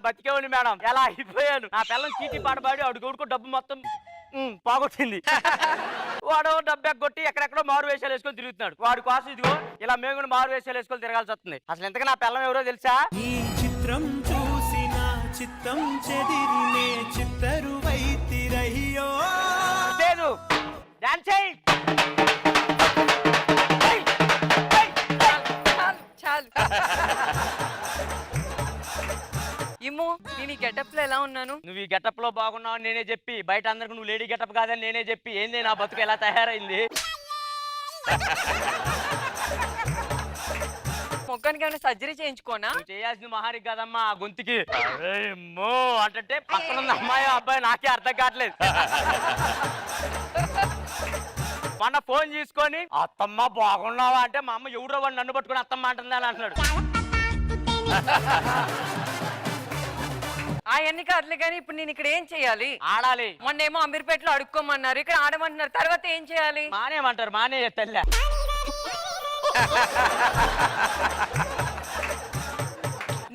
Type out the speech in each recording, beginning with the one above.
బతికేవాడిని madam. ఎలా అయిపోయాను. నా పిల్లని చీటీ పాట పాడి ఆవిడ కొడుకు డబ్బు మొత్తం పోగొట్టింది. వాడు డబ్బు ఎగ్గొట్టి ఎక్కడెక్కడో మారు వేషాలు వేసుకొని తిరుగుతున్నాడు. వాడి కోసం ఇదిగో ఇలా మేము కూడా మారు వేషాలు వేసుకొని తిరగాల్సి వస్తుంది. అసలు ఎంతగా నా పిల్లం ఎవరో తెలుసా? ఈ చిత్రం చూసిన చిత్తం చెదిరినే చిత్తరువైతిరయ్యో. లేదు డాన్స్ చేయి. ఏమో నేను ఈ గెటప్ లో ఎలా ఉన్నాను? నువ్వు ఈ గెటప్ లో బాగున్నావు నేనే చెప్పి, బయట అందరికి నువ్వు లేడీ గెటప్ కాదని నేనే చెప్పి, ఏంది నా బతుకు ఎలా తయారైంది? మొక్కానికి ఏమైనా సర్జరీ చేయించుకోనా? నువ్వు చేయాల్సింది మహారి కాదమ్మా ఆ గొంతుకి. అమ్మో అంటే పక్కన ఉన్న అమ్మాయి అబ్బాయి నాకే అర్థం కావట్లేదు. మొన్న ఫోన్ తీసుకొని అత్తమ్మ బాగున్నావా అంటే మా అమ్మ ఎవడో వాడు నన్ను పట్టుకుని అత్తమ్మ అంటుంది అని అంటున్నాడు. అవన్నీ కాదులే కానీ ఇప్పుడు నేను ఇక్కడ ఏం చేయాలి? ఆడాలి. మొన్నేమో అమీర్పేటలో అడుక్కోమన్నారు, ఇక్కడ ఆడమంటున్నారు. తర్వాత ఏం చేయాలి? మానేమంటారు. మానే తెల్ల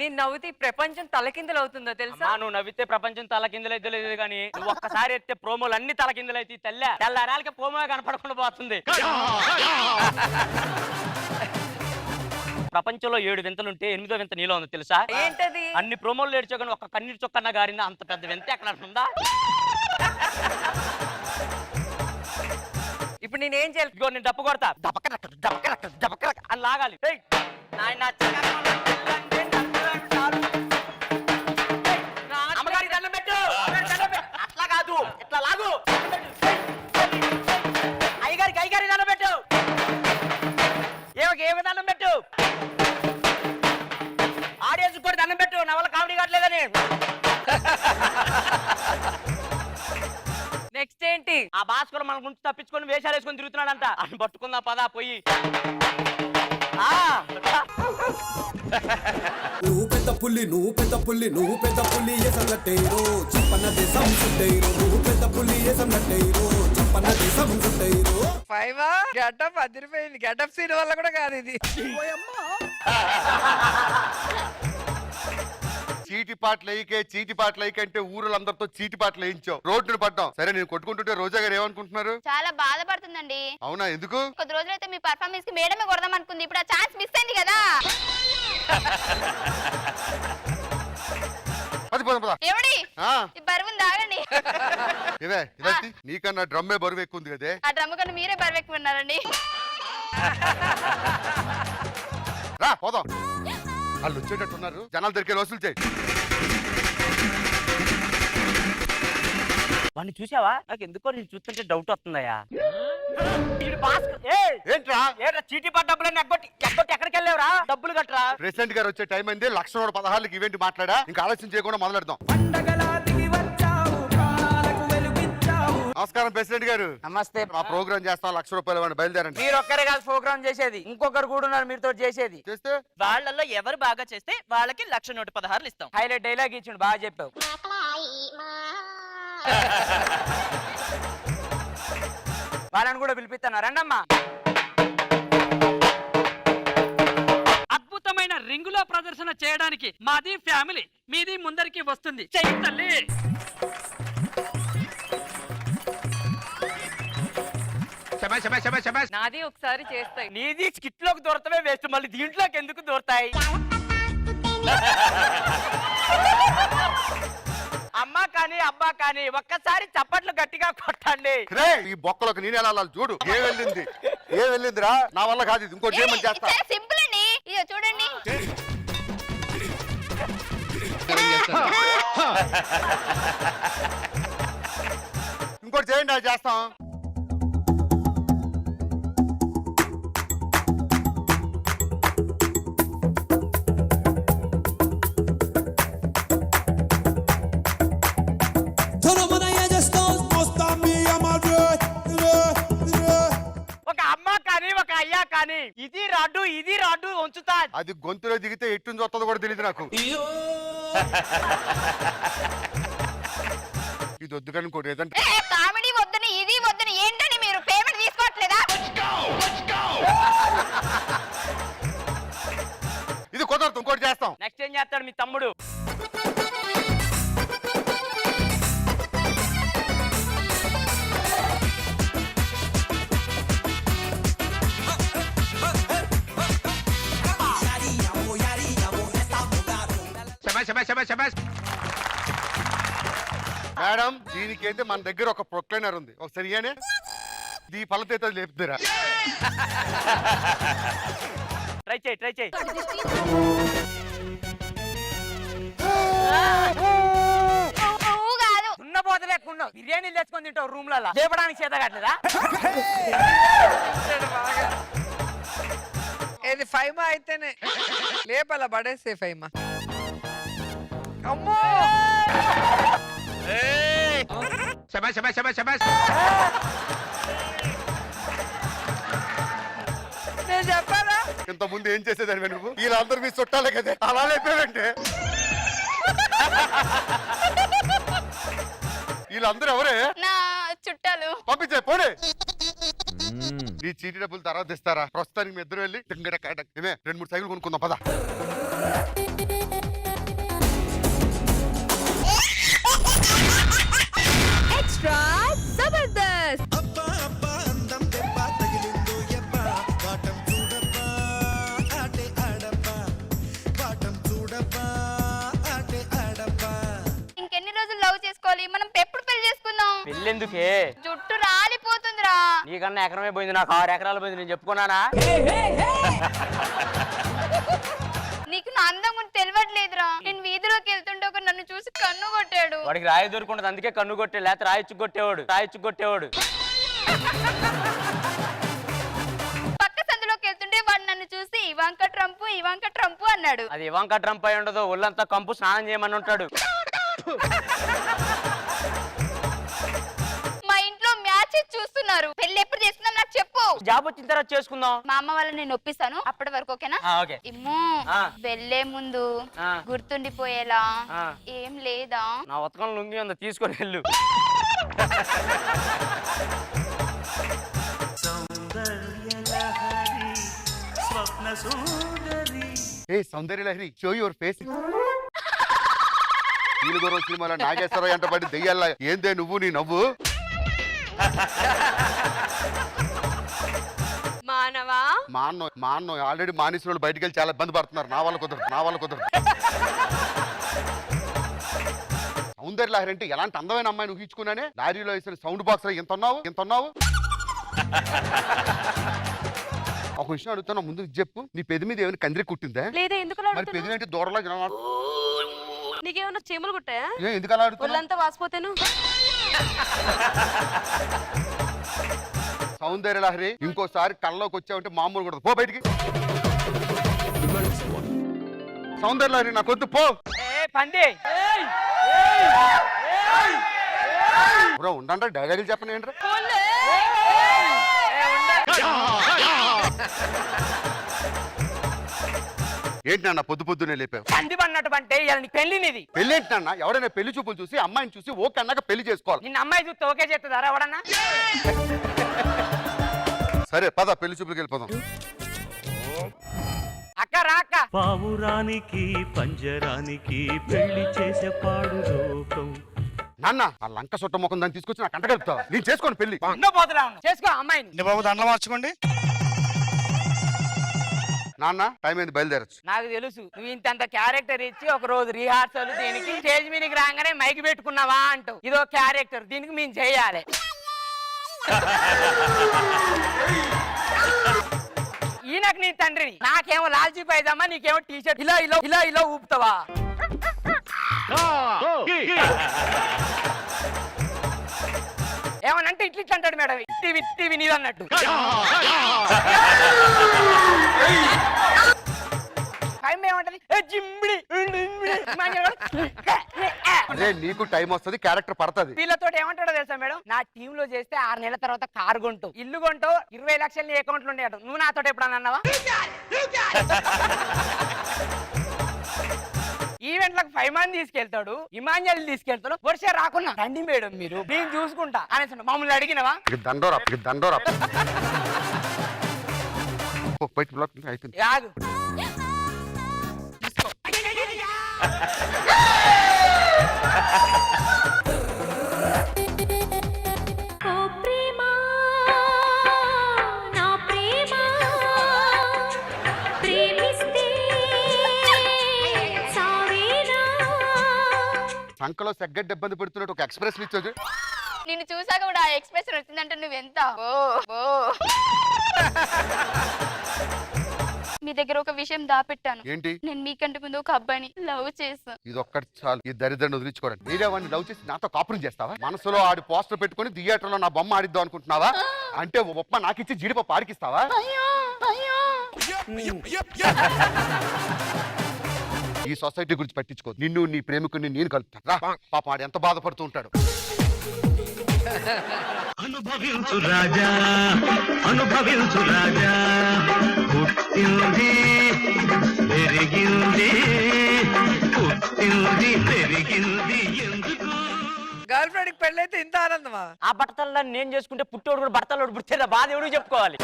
నేను నవ్వుతే ఈ ప్రపంచం తలకిందులు అవుతుందో తెలుసా? నువ్వు నవ్వితే ప్రపంచం తలకిందులైతే లేదు కానీ నువ్వు ఒక్కసారి ఎత్తే ప్రోమోలు అన్ని తలకిందులైతే తెల్లారాలకి ప్రోమో కనపడకుండా పోతుంది. ప్రపంచంలో 7 వింతలుంటే 8వ వింత నీలో ఉంది తెలుసా? ఏంటది? అన్ని ప్రోమోలు ఏడ్చో కానీ ఒక్క కన్నీటి చొక్కన్న గారిందా? అంత పెద్ద వింత ఎక్కడ ఉందా? ఇప్పుడు నేనేం చేయాలి? ఇదిగో నేను డప్పు కొడతా, దబక అని లాగాలి. అమ్మగారి దండం పెట్టు. అట్లా కాదు, ఇట్లా లాగు. అయ్యగారికి దండం పెట్టు. ఏమి దండం పెట్టు. ఆడియన్స్ కూడా దండం పెట్టు. నా వల్ల కామెడీ కావట్లేదని. నెక్స్ట్ ఏంటి? ఆ భాస్కర్ మన గురించి తప్పించుకొని వేషాలు వేసుకొని తిరుగుతున్నాడంట. అని పట్టుకుందా పదా పోయి. నువ్వు పెద్ద పుల్లి నువ్వు పెద్ద పుల్లి నువ్వు పెద్ద పుల్లి ఏసన్నట్టేరో చెప్పన్న దేశం సుట్టేరో. నువ్వు పెద్ద పుల్లి ఏసన్నట్టేరో చెప్పన్న దేశం సుట్టేరో. ఫైవా గెటప్ అదిరిపోయింది. గెటప్ సీన్ వల్ల కూడా కాదు ఇది. చీటి పాటలు అంటే ఊరులందరితో చీటి పాటలు వేయించావు. రోడ్డును పడ్డాం. సరే నేను కొట్టుకుంటుంటే రోజా గారు ఏమనుకుంటున్నారు? చాలా బాధపడుతుందండి. అవునా? ఎందుకు? కొద్ది రోజులైతే మీ పర్ఫార్మెన్స్ కి మేడమే కొడదాం అనుకుంది. ఇప్పుడు ఆ ఛాన్స్ మిస్ అయింది కదా. ఏమడి బరువుంది ఆగండి. నీకన్నా డ్రమ్మే బరువు ఎక్కువ ఉంది కదే. ఆ డ్రమ్ కన్నా మీరే బరువు ఎక్కువ ఉన్నారండి. రా పోదాం. వాళ్ళు వచ్చేటట్టున్నారు. జనాలు దొరికే వసూలు చేయి. వాడిని చూసావా? నాకు ఎందుకో నేను చూస్తుంటే డౌట్ వస్తుందయ్యా. ఏంట్రా చీటీ పడ్డ డబ్బులన్నీ ఎగ్గొట్టి ఎక్కడికి వెళ్ళావురా? డబ్బులు కట్టరా. ప్రెసిడెంట్ గారు వచ్చే టైం అయింది. 1,16,000 ఈవెంట్ మాట్లాడా. ఇంకా ఆలస్యం చేయకుండా మొదలెడదాం. నమస్కారం ప్రెసిడెంట్ గారు. నమస్తే. మా ప్రోగ్రామ్ చేస్తాం. ₹1,00,000 బయలుదేరండి. మీరు ఒక్కరే కాదు ప్రోగ్రామ్ చేసేది, ఇంకొకరు కూడా ఉన్నారు మీతో చేసేది. చేస్తే వాళ్ళల్లో ఎవరు బాగా చేస్తే వాళ్ళకి ₹1,16,000 ఇస్తాం. హైలైట్ డైలాగ్ ఇచ్చిండు. బాగా చెప్పావు. వాళ్ళని కూడా పిలిపిస్తాను. రండమ్మా. అద్భుతమైన రింగులో ప్రదర్శన చేయడానికి మాది ఫ్యామిలీ, మీది ముందరికి వస్తుంది. చెయ్యి తల్లి. నాది ఒకసారి చేస్తాయి. నీది స్కిట్ లోకి దూరతమే వేస్ట్, మళ్ళీ దీంట్లోకి ఎందుకు దూరతాయి? అమ్మా కానీ అబ్బా కానీ ఒక్కసారి చప్పట్లు గట్టిగా కొట్టండి. ఈ బొక్కలోకి నేను ఎలా చూడు. ఏం వెళ్ళిందిరా? నా వల్ల కాదు. ఇది ఇంకోటి ఏమని చేస్తా. సింపుల్ అండి. ఇదో చూడండి. ఇంకోటి చేయండి. అది చేస్తాం. ఒక అమ్మ కానీ ఒక అయ్యా కానీ ఇది రాడ్డు ఉంచుతా. అది గొంతులో దిగితే ఎట్టు వస్తుందో కూడా తెలియదు నాకు. ఇది వద్దు కానీ ఇంకోటి ఏదంటే కామెడీ వద్దని ఇది వద్దని ఏంటని మీరు పేమెంట్ తీసుకోవట్లేదా? ఇది కుదరదు. ఇంకోటి చేస్తాం. నెక్స్ట్ ఏం చేస్తాడు మీ తమ్ముడు? మేడం దీనికి అయితే మన దగ్గర ఒక ప్రొక్లైనర్ ఉంది ఒకసారి ఇయ్యనే ఈ ఫలతేత లేపుతారా ట్రై చేయి నువ్వు కాదు. ఉన్న పోతలేకుండా బిర్యానీలు తెచ్చుకొని తింటావు రూమ్లలో లేపడానికి చేత కట్టలేదా? ఏది ఫైమా అయితేనే లేపల పడేసే ఫైమా. అమ్మో నేను చెప్పాలా? ఇంత ముందు ఏం చేసేదాన్ని నువ్వు వీళ్ళందరూ మీ చుట్టాలే కదా అలా లేపేవంటే వీళ్ళందరూ ఎవరే నా చుట్టాలు. పంపించే పోనీ ఈ చీటీ డబ్బులు తర్వాత ఇస్తారా ప్రస్తుతానికి మీ ఇద్దరు వెళ్ళి ఏమే 2-3 సైకిల్ కొనుక్కుందాం పద ఎక్స్ట్రా జబర్దస్త్. అబ్బా అబ్బా అందం దెబ్బ తగిలిందో ఎబ్బ వాటం చూడబ్బా ఆటే ఆడబ్బా వాటం చూడబ్బా ఆటే ఆడబ్బా. ఇంకెన్ని రోజులు లవ్ చేసుకోవాలి? మనం ఎప్పుడు పెళ్లి చేసుకుందాం? పెళ్ళెందుకే? జుట్టు రాలిపోతుందిరా. నీకన్నా ఎకరమే పోయింది, నాకు 6 ఎకరాలు పోయింది. నేను చెప్పుకున్నానా? నీకు నా అందం కూడా తెలియట్లేదురా. నేను వీధిలోకి వెళ్తుంటే ఒక నన్ను చూసి కన్ను కొట్టాడు. వాడికి రాయి దొరుకుంటది, అందుకే కన్ను కొట్టాడు. లేకపోతే రాయిచ్చు కొట్టేవాడు. పక్క సందులోకి వెళ్తుంటే వాడు నన్ను చూసి ఇవాంక ట్రంప్ అన్నాడు. అది ఇవాంక ట్రంప్ అయి ఉండదు, ఒళ్ళంతా కంపు స్నానం చేయమని ఉంటాడు. మా ఇంట్లో మ్యాచెస్ చూస్తున్నారు. పెళ్లి ఎప్పుడు చేసుకుందాం నాకు చెప్పు. జాబ్ వచ్చిన తర్వాత చేసుకుందాం. మా అమ్మ వాళ్ళని నేను ఒప్పిస్తాను, అప్పటి వరకు ఓకేనా? ఓకే. ఇమ్మో ఆ. వెళ్ళే ముందు ఆ. గుర్తుండిపోయేలా ఆ. ఏం లేదా? నా ఉతకం లుంగి ఉంది, తీసుకొని వెళ్ళు. సౌందర్యలహరి స్వప్న సుందరి. ఏ సౌందర్య లహరి షో యువర్ ఫేస్ వీలుగౌరవ సినిమాలో నాగేశ్వరరావు ఎంట పడి దెయ్యాల ఏందే నువ్వు నీ నవ్వు మానవా మా అన్న ఆల్రెడీ మానేసిన వాళ్ళు బయటికి వెళ్ళి చాలా ఇబ్బంది పడుతున్నారు. నా వల్ల కుదరదు సౌందర్య లహరి అంటే ఎలాంటి అందమైన అమ్మాయిని ఊహించుకున్నానే. లారీలో వేసిన సౌండ్ బాక్స్ ఎంత ఉన్నావు ఒక విషయం అడుగుతున్నా, ముందు చెప్పు. నీ పెది మీద ఏమైనా కందిరి కుట్టిందా? లేదా ఎందుకు మరి పెది అంటే దూరంలో నీకేమన్నా చీమలు కుట్టాయా? ఎందుకు అలా అడుగుతున్నా? ఒళ్ళంతా వాసిపోతేను. సౌందర్య లహరి ఇంకోసారి కళ్ళలోకి వచ్చావంటే మామూలు కూడా పో బయటికి. సౌందర్య లహరి నాకొద్దు పో. పంది బ్రో ఉండండి డైలాగులు చెప్పండి ఏంట్రా. ఏంటి నాన్న పొద్దునే లేపావు? పంది పడినట్టు అంటే పెళ్లి నీది. పెళ్లి ఏంటి నాన్న? ఎవడైనా పెళ్లి చూపులు చూసి అమ్మాయిని చూసి ఓకే అన్నాక పెళ్లి చేసుకోవాలి. నిన్న అమ్మాయి చూస్తే ఓకే చేస్తుందారా ఎవడన్నా? సరే పద పెళ్లి చూపులకు వెళ్ళిపోదాం. అక్క రా అక్క. పావురానికి పంజరానికి పెళ్లి చేసే పాడు లోకం. నాన్న ఆ లంక సొట్ట ముఖం దాన్ని తీసుకొచ్చి నాకు అంట కలుపుతావు. నేను చేసుకోండి పెళ్లి. చేసుకో అమ్మాయిని. బాబు దండలు మార్చుకోండి. నాన్న టైం అయింది, బయలుదేరచ్చు. నాకు తెలుసు నువ్వు ఇంత క్యారెక్టర్ ఇచ్చి ఒక రోజు రిహార్సల్ దీనికి స్టేజ్ మీదకి రాగానే మైక్ పెట్టుకున్నావా అంటావు. ఇదో క్యారెక్టర్, దీనికి మేము చేయాలి. ఈయనకు నీ తండ్రిని, నాకేమో లాల్చీ పైజామా, నీకేమో టీ షర్ట్. ఇలా ఊపుతావా? ఏమనంటే ఇట్లా అంటాడు మేడం. టీవీ నీది అన్నట్టు. ఏమంటది జిమ్మిడి. అదే నీకు టైం వస్తుంది, క్యారెక్టర్ పడుతుంది. వీళ్ళతో ఏమంటాడో తెలుసా మేడం? నా టీమ్ లో చేస్తే 6 నెలల తర్వాత కారు కొంటావు, ఇల్లు కొంటావు, 20 లక్షలు నీ అకౌంట్ లో ఉండేట. నువ్వు నాతో ఎప్పుడన్నా అన్నావా? ఈవెంట్లకు 5 మంది తీసుకెళ్తాడు, ఇమాన్యుల్ తీసుకెళ్తాడు. వర్ష రాకున్నా రండి మేడం మీరు, నేను చూసుకుంటా అనేసి మమ్మల్ని అడిగినవా? దండోరా అయిపోయింది. కాదు సంకలో సెగ్గడ్డ ఇబ్బంది పెడుతున్నట్టు ఒక ఎక్స్ప్రెస్ ఇచ్చోదు. నిన్ను చూసాక కూడా ఆ ఎక్స్ప్రెషన్ వచ్చిందంటే నువ్వెంత మీ దగ్గర ఒక విషయం దాపెట్టాను. ఏంటి? నేను మీకంటే ముందు ఒక అబ్బాయిని లవ్ చేసా. ఇది ఒక్కటి చాలు, ఈ దరిద్రాన్ని వదిలించుకోవడానికి. మీరే వాడిని లవ్ చేసి నాతో కాపురం చేస్తావా? మనసులో ఆడి పోస్టర్ పెట్టుకుని థియేటర్లో నా బొమ్మ ఆడిద్దాం అనుకుంటున్నావా? అంటే ఉప్మా నాకిచ్చి జీడిపప్పు ఆడికిస్తావా? ఈ సొసైటీ గురించి పట్టించుకో. నిన్ను నీ ప్రేమికుని నేను కలుపుతాను. రా పాప, ఆడు ఎంత బాధపడుతూ ఉంటాడు. అనుభవించు రాజా, అనుభవించు రాజా, పుట్టింది పెరిగింది, పుట్టింది పెరిగింది ఎందుకు? గర్ల్ ఫ్రెండ్ కి పెళ్ళైతే ఇంత ఆనందమా? ఆ బట్టతల్లో నేను చేసుకుంటే పుట్టోడు కూడా బట్టలు పుట్టే బాధ ఎవడు చెప్పుకోవాలి.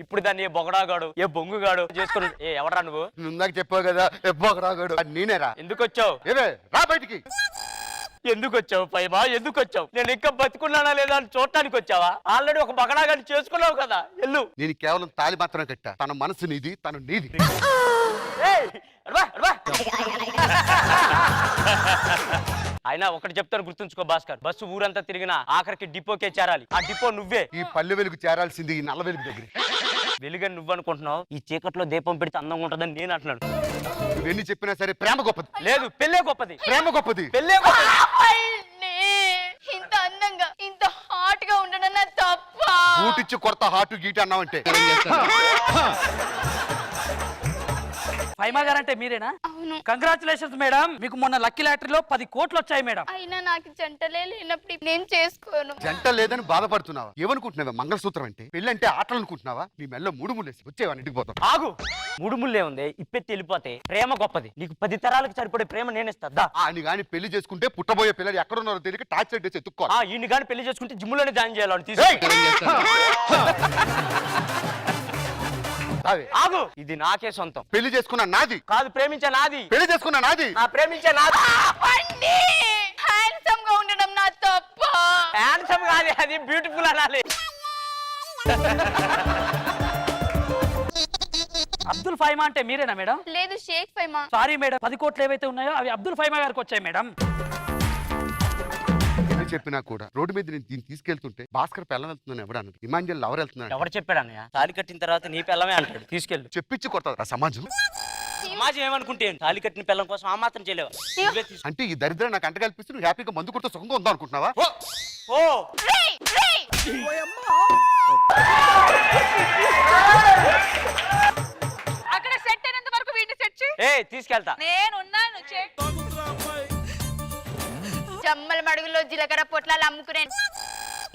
ఇప్పుడు దాన్ని ఏ బొగడాగాడు ఏ బొంగుగాడు చేసుకుని ఎవడరా నువ్వు? ఇందాక చెప్పావు కదా ఎవ్వరాగాడు, నేనేరా. ఎందుకు వచ్చావు? ఏవే రా బయటికి. ఎందుకు వచ్చావు పైమా? ఎందుకు వచ్చావు? నేను ఇంకా బతుకున్నానా లేదా అని చూడటానికి వచ్చావా? ఆల్రెడీ ఒక బగడాగాని చేసుకున్నావు కదా, ఎల్లు. నేను కేవలం తాలి మాత్రమే కట్టా. తన మనసు నీది, తను నీది. ఏయ్, అడ్వా, అడ్వా. అయినా ఒకటి చెప్తాను గుర్తుంచుకో భాస్కర్, బస్సు ఊరంతా తిరిగినా ఆఖరికి డిపోకే చేరాలి. ఆ డిపో నువ్వే. ఈ పల్లె వెలుగు చేరాల్సింది ఈ నల్ల వెలుగు దగ్గర. వెలుగని నువ్వు అనుకుంటున్నావు, ఈ చీకట్లో దీపం పెడితే అందంగా ఉంటుందని నేను అంటున్నాను. నువ్వెన్ని చెప్పినా సరే ప్రేమ గొప్పది. లేదు, పెళ్ళే గొప్పది. ప్రేమ గొప్పది. పెళ్ళే గొప్పది. ఇంత అందంగా ఇంత హాట్ గా ఉండడం నా తప్ప. ఊటిచ్చి కొరత హాటు గీట అన్నావంటే. ఫైమా గారు అంటే మీరేనా? అవును. కంగ్రాచులేషన్స్ మేడం, మీకు మొన్న లక్కీ లాటరీలో 10 కోట్లు వచ్చాయి మేడం. అయినా నాకు జంటలే లేనప్పుడు నేను చేసుకోను. జంట లేదని బాధపడుతున్నావా? ఏమనుకుంటున్నావా మంగళసూత్రం అంటే? పెళ్ళి అంటే ఆటలు అనుకుంటున్నావా? నీ మెల్ల మూడు ముళ్ళేసి వచ్చేవా ఇంటికి పోతాం. ఆగు, మూడు ముళ్ళే ఉంది, ఇప్పెత్తి వెళ్ళిపోతే ప్రేమ గొప్పది. నీకు 10 తరాలకు సరిపడే ప్రేమ నేనేస్తా. అని గాని పెళ్లి చేసుకుంటే పుట్టబోయే పిల్లలు ఎక్కడున్నారో తెలియక టార్చర్ చేసి ఎత్తుక్కోవాలి. ఈయన గాని పెళ్లి చేసుకుంటే జిమ్లోనే జాయిన్ చేయాలని తీసి. ఆగు, ఇది నాకే సొంతం. పెళ్లి చేసుకున్న నాది కాదు, ప్రేమించే నాది. పెళ్లి చేసుకున్న నాది. ప్రేమించే నాది. హ్యాండ్సమ్ గా ఉండడం నా తప్ప. హ్యాండ్సమ్ కాదు, అది బ్యూటిఫుల్ అనాలి. అబ్దుల్ ఫైమా అంటే మీరేనా మేడం? లేదు, షేక్ ఫైమా. సారీ మేడం, 10 కోట్లు ఏవైతే ఉన్నాయో అవి అబ్దుల్ ఫైమా గారికి వచ్చాయి మేడం. ఎన్ని చెప్పినా కూడా రోడ్డు మీద నేను దీన్ని తీసుకెళ్తుంటే భాస్కర్ పెళ్ళం వెళ్తున్నాను ఎవడు అన్నది. ఇమాంజల్ ఎవరు వెళ్తున్నాడు? ఎవరు చెప్పాడు అన్నయ్య? తాళి కట్టిన తర్వాత నీ పిల్లమే అంటాడు, తీసుకెళ్ళు. చెప్పించి కొడతా సమాజం. సమాజం ఏమనుకుంటే తాళి కట్టిన పిల్లం కోసం ఆ మాత్రం చేయలేవా? నువ్వే తీసుకో. అంటే ఈ దరిద్రం నాకు అంట కల్పిస్తూ నువ్వు హ్యాపీగా మందు కొడుతూ సుఖంగా ఉందా అనుకుంటున్నావా? ఓ రేయ్, రేయ్. అక్కడ సెట్ అయినంత వరకు వీటిని సెట్ చేయి. తీసుకెళ్తా. నేనున్నాను. జమ్మల మడుగులో జీలకర్ర పొట్లాలు అమ్ముకునే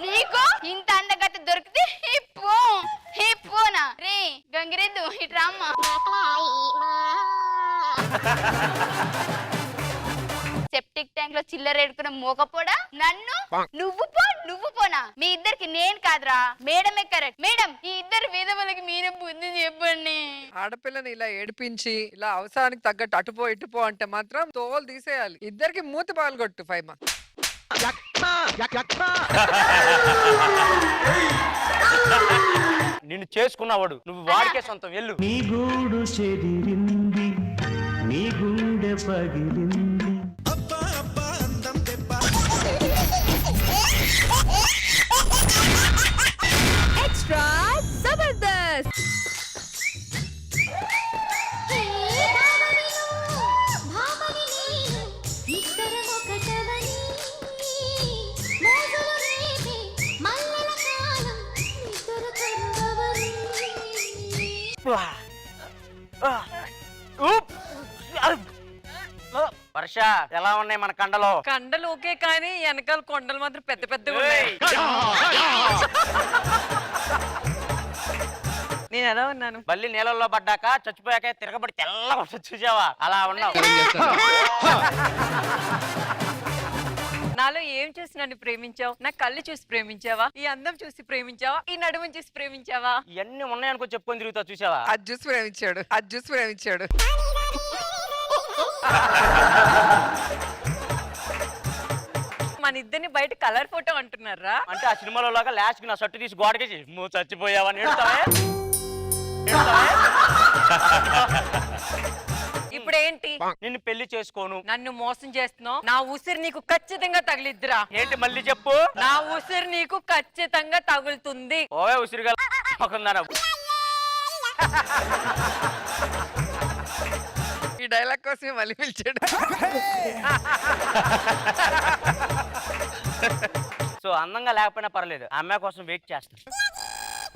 నీకు ఇంత అందగత దొరికితే పోనా రే గంగిరెద్దు ఇటు రామ్మా. సెప్టిక్ ట్యాంక్ లో చిల్లర ఎడుకున్న మోకపోడా నన్ను నువ్వు పోనా? మీ ఇద్దరికి నేను కాదురా, మేడమే కరెక్ట్. మేడం, ఈ ఇద్దరు వేదవులకి మీరే బుద్ధి చెప్పండి. ఆడపిల్లని ఇలా ఏడిపించి ఇలా అవసరానికి తగ్గట్టు అటుపో ఇటుపో అంటే మాత్రం తోలు తీసేయాలి. ఇద్దరికి మూతి పాల్గొట్టు ఫైమా. నిన్ను చేసుకున్నవాడు, నువ్వు వాడికే సొంతం, వెళ్ళు. నీ గూడు చెదిరింది, నీ గుండె పగిలింది. అబ్బా అబ్బా అందం దెబ్బ ఎక్స్ట్రా జబర్దస్త్. వర్ష, ఎలా ఉన్నాయి మన కండలో? కండలు ఓకే, కానీ వెనకాల కొండలు మాత్రం పెద్ద పెద్దగా ఉన్నాయి. నేను ఎలా ఉన్నాను? బల్లి నీళ్ళల్లో పడ్డాక చచ్చిపోయాక తిరగబడి తెల్లగా చూసావా? అలా ఉన్నావు. నాలో ఏం చూసి నన్ను ప్రేమించావు? నా కళ్ళు చూసి ప్రేమించావా? ఈ అందం చూసి ప్రేమించావా? ఈ నడుము చూసి ప్రేమించావా? ఇవన్నీ ఉన్నాయనుకో చెప్పుకొని తిరుగుతా, చూసావా? అది చూసి ప్రేమించాడు. మన ఇద్దరిని బయట కలర్ ఫోటో అంటున్నారా? అంటే ఆ సినిమాలో లాగా లాస్ట్ నా షర్టు తీసి గోడకేసి నువ్వు చచ్చిపోయావా ఇప్పుడు ఏంటి? నిన్ను పెళ్లి చేసుకోను. నన్ను మోసం చేస్తున్నావు. నా ఉసిరి నీకు ఖచ్చితంగా తగిలిద్దిరా. ఏంటి మళ్ళీ చెప్పు. నా ఉసిరి నీకు ఖచ్చితంగా తగులుతుంది. ఓవే ఉసిరిగా మొకందానా. ఈ డైలాగ్ కోసమే మళ్ళీ పిలిచాడు. సో అందంగా లేకపోయినా పర్లేదు, ఆ అమ్మాయి కోసం వెయిట్ చేస్తా.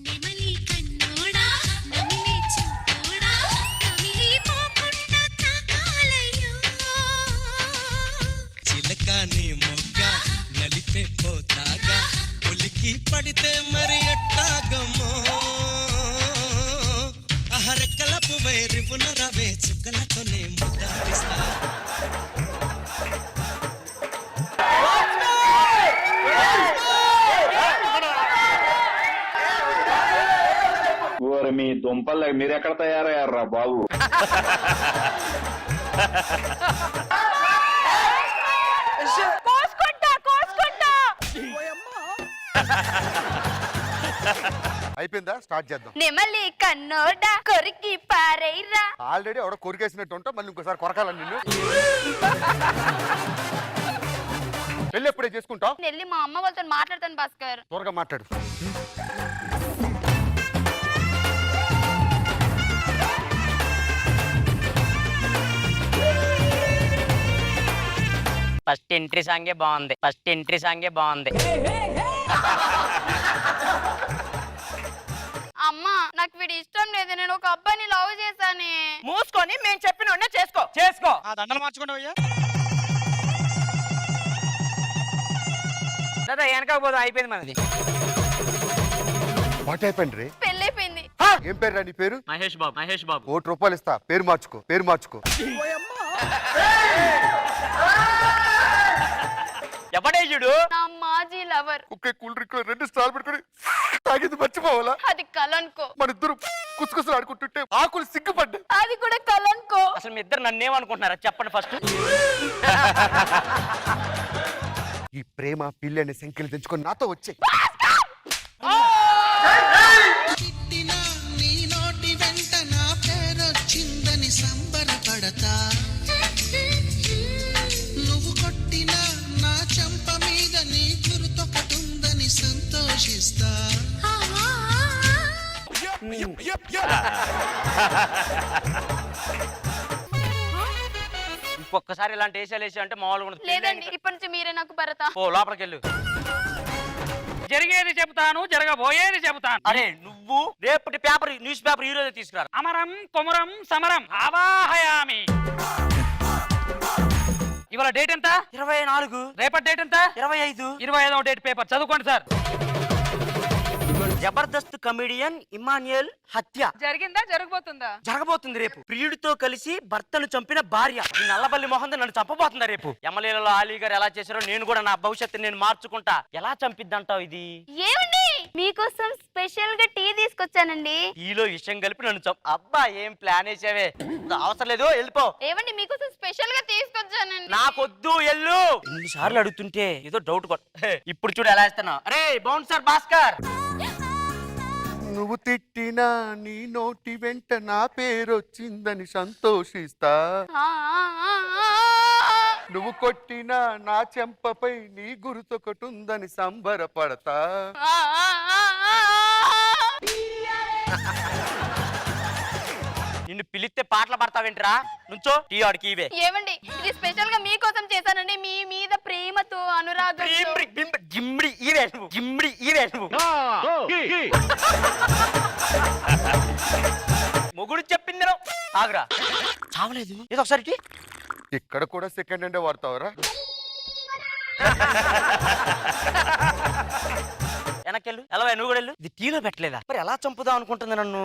నెమలి కన్నోడా నమిలి చింతోడా నమిలి పోకుండా తాకాలయ్యో చిలక నీ మొగ్గ నలిపే పోతాగా ఉలికి పడితే మరి ఎట్టాగమ్మో అహరెక్కలపు వైరివున రవే చుక్కలతోనే ముద్దాడిస్తా. ఓరి మీ దుంపలు మీరెక్కడ తయారయ్యారా బాబు? అయిపోయిందా? స్టార్ట్ చేద్దాం. నెమలి కన్నోడా కొరికి పారైరా. ఆల్రెడీ ఎవడో కొరికేసినట్టు ఉంటా, మళ్ళీ ఇంకోసారి కొరకాలని నిన్ను. పెళ్ళి ఎప్పుడే చేసుకుంటావు? వెళ్ళి మా అమ్మ వాళ్ళతో మాట్లాడతాను భాస్కర్. త్వరగా మాట్లాడు. ఫస్ట్ ఎంట్రీ సాంగే బాగుంది. ఫస్ట్ ఎంట్రీ సాంగే బాగుంది. అమ్మా నాకు వీడి ఇష్టం లేదు, నేను ఒక అబ్బాయిని లవ్ చేశానే. మూసుకొని మేము చెప్పిన చేసుకో చేసుకో. ఆ దండలు మార్చుకోండి అయ్యా. దాదా వెనక పోదాం, అయిపోయింది మనది. వాట్ అయిపోయింది రే? పెళ్ళైపోయింది. ఏం పేరు రా నీ పేరు? మహేష్ బాబు. మహేష్ బాబు. ₹1 ఇస్తా, పేరు మార్చుకో. పేరు మార్చుకో. ఎవడేయుడు? నా మాజీ లవర్. ఒకే కూల్ డ్రింక్ 2 స్టార్ పెట్టుకొని తాగింది మర్చిపోవాలా? అది కలనుకో. మన ఇద్దరు కుసుకుసలు ఆడుకుంటుంటే ఆకులు సిగ్గుపడ్డా. అది కూడా కలనుకో. అసలు మీ ఇద్దరు నన్నేమనుకుంటున్నారా చెప్పండి ఫస్ట్. ఈ ప్రేమ పిల్లి అనే సంఖ్యలు తెంచుకొని నాతో వచ్చే. తిట్టినా నీ నోటి వెంట నా పేరొచ్చిందని సంబరపడతా. నువ్వు కొట్టినా నా చెంప మీద నీ గుర్తొకటుందని సంతోషిస్తా. ఇంకొకసారి ఇలాంటి వేసాలు వేసా అంటే మామూలుగా ఉండదు. లేదండి, ఇప్పటి నుంచి మీరే నాకు భరత. ఓ లోపలికి వెళ్ళు. జరిగేది చెబుతాను, జరగబోయేది చెబుతాను. అరే నువ్వు రేపటి పేపర్ న్యూస్ పేపర్ ఈ రోజే తీసుకురా. అమరం కొమరం సమరం ఆవాహయామి. ఇవాళ డేట్ ఎంత? 24. రేపటి డేట్ ఎంత? 25. 25వ డేట్ పేపర్ చదువుకోండి సార్. జబర్దస్త్ కమెడియన్ ఇమాన్యుయల్ హత్య జరిగిందా జరగబోతుందా? జరగబోతుంది రేపు. ప్రియుడితో కలిసి భర్తను చంపిన భార్య ఈ నల్లబల్లి మొహంతో నన్ను చంపబోతుందా రేపు. ఎమ్మెల్యేలలో ఆలీ గారు ఎలా చేశారో నేను కూడా నా భవిష్యత్తు నేను మార్చుకుంటా. ఎలా చంపిద్దంటావు ఇది? ఏమండి మీకోసం స్పెషల్ గా టీ తీసుకొచ్చానండి. ఈలో విషయం కలిపి నన్ను అబ్బా ఏం ప్లాన్ వేసావే. అవసరం లేదు వెళ్ళిపో. ఏమండి మీకోసం స్పెషల్ గా తీసుకొచ్చానండి. నాకొద్దు ఎల్లు. ఎన్నిసార్లు అడుగుతుంటే ఏదో డౌట్ ఇప్పుడు చూడు ఎలా వేస్తున్నా. అరే బౌన్సర్ భాస్కర్. నువ్వు తిట్టినా నీ నోటి వెంట నా పేరొచ్చిందని సంతోషిస్తా. నువ్వు కొట్టినా నా చెంపపై నీ గుర్తొకటుందని సంబరపడతా. నిన్ను పిలిస్తే పాటలు పడతావేంట్రా? నుంచో టీ ఆడికి ఇవే. ఏమండి ఇది స్పెషల్ గా మీకోసం చేశానండి, మీ మీద ప్రేమతో అనురాగంతో. జిమ్డి ఇవే నువ్వు. జిమ్డి ఇవే నువ్వు. మొగుడు చెప్పింది ఆగురా. చావలేదు ఏదో ఒకసారి. ఇక్కడ కూడా సెకండ్ హ్యాండే వాడతావరా? వెనకెళ్ళు. ఎలా నువ్వు కూడా వెళ్ళు. ఇది టీలో పెట్టలేదా? మరి ఎలా చంపుదాం అనుకుంటుంది నన్ను?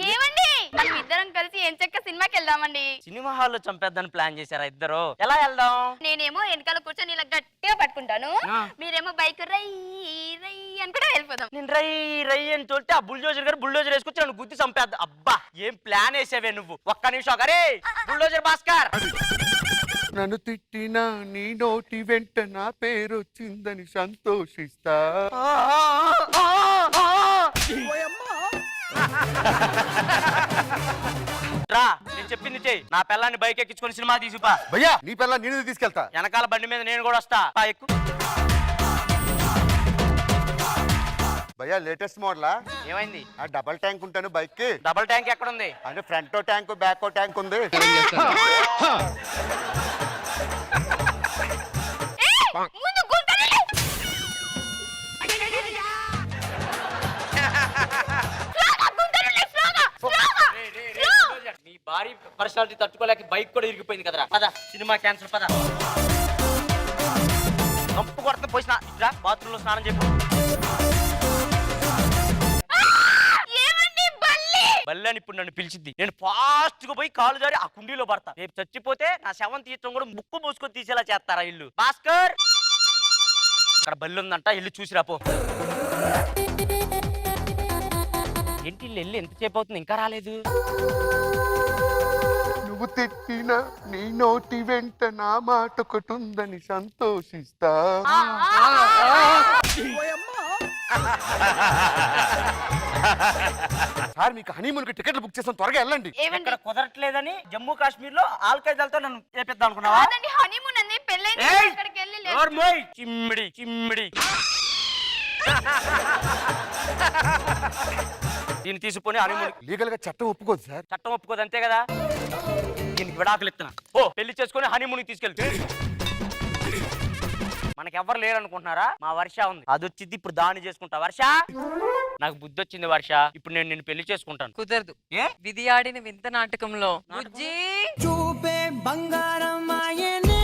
ఏమండి మనం ఇద్దరం కలిసి ఎంచక్క సినిమాకి వెళ్దామండి. సినిమా హాల్లో చంపేద్దని ప్లాన్ చేశారా ఇద్దరు? ఎలా వెళ్దాం? నేనేమో వెనకాల కూర్చొని ఇలా గట్టిగా పట్టుకుంటాను, మీరేమో బైక్ రై రై అని కూడా వెళ్ళిపోదాం. నేను రై రై అని తోలితే ఆ బుల్డోజర్ గారు బుల్డోజర్ వేసుకొచ్చి నన్ను గుద్ది చంపేద్దా. అబ్బా ఏం ప్లాన్ వేసావే నువ్వు. ఒక్క నిమిషం. అరే బుల్డోజర్ భాస్కర్. నన్ను తిట్టినా నీ నోటి వెంట నా పేరొచ్చిందని సంతోషిస్తా. రా నేను చెప్పింది చెయ్యి. నా పిల్లాన్ని బైక్ ఎక్కించుకొని సినిమా తీసుపా. భయ్యా నీ పిల్ల నేను తీసుకెళ్తా. వెనకాల బండి మీద నేను కూడా వస్తా. పా ఎక్కు. భయ్యా లేటెస్ట్ మోడలా? ఏమైంది? ఆ డబల్ ట్యాంక్ ఉంటాను బైక్ కి. డబల్ ట్యాంక్ ఎక్కడ ఉంది? అంటే ఫ్రంట్ ట్యాంక్ బ్యాక్ ట్యాంక్ ఉంది. ముందు గుంతలు నీ భారీ పర్సనాలిటీ తట్టుకోలేక బైక్ కూడా ఇరిగిపోయింది కదరా. పద సినిమా క్యాన్సిల్. పద కంపు కొడతా పోయి బాత్రూమ్ లో స్నానం చెప్పు. బల్లని ఇప్పుడు నన్ను పిలిచింది. నేను ఫాస్ట్ గా పోయి కాలు జారి ఆ కుండీలో పడతా. రేపు చచ్చిపోతే నా శవం తీయటం కూడా ముక్కు మూసుకొని తీసేలా చేస్తారా ఇల్లు. భాస్కర్ అక్కడ బల్లి ఉందంట, ఇల్లు చూసిరా పో. ఏంటి ఇల్లు ఎంతసేపు అవుతుంది ఇంకా రాలేదు? నువ్వు తిట్టిన నీ నోటి వెంట నా మాట ఒకటి ఉందని సంతోషిస్తా. సార్ మీకు హనీమూన్ కి టికెట్లు బుక్ చేస్తాం, త్వరగా వెళ్ళండి. ఇక్కడ కుదరట్లేదని జమ్మూ కాశ్మీర్ లో ఆల్ఖైదాలతో నన్ను చేపిద్దాం అనుకున్నావా? హనీమూన్ అంది పెళ్ళైంది. ఏయ్! అక్కడికి వెళ్ళి నోర్మోయ్! చిమ్మిడి చిమ్మిడి. దీన్ని తీసుకొని హనీమూన్. లీగల్ గా చట్టం ఒప్పుకోదు సార్. చట్టం ఒప్పుకోదు అంతే కదా. దీనికి విడాకులు ఇస్తున్నా. ఓ పెళ్లి చేసుకుని హనీమూన్ తీసుకెళ్తే మనకెవ్వరు లేరు అనుకుంటున్నారా? మా వర్ష ఉంది, అది వచ్చింది. ఇప్పుడు దాన్ని చేసుకుంటా. వర్ష నాకు బుద్ధి వచ్చింది వర్ష, ఇప్పుడు నేను నిన్ను పెళ్లి చేసుకుంటాను. కుదరదు. ఏ? విధి ఆడిన వింత నాటకంలో బుజ్జి చూపే బంగారం ఆయనే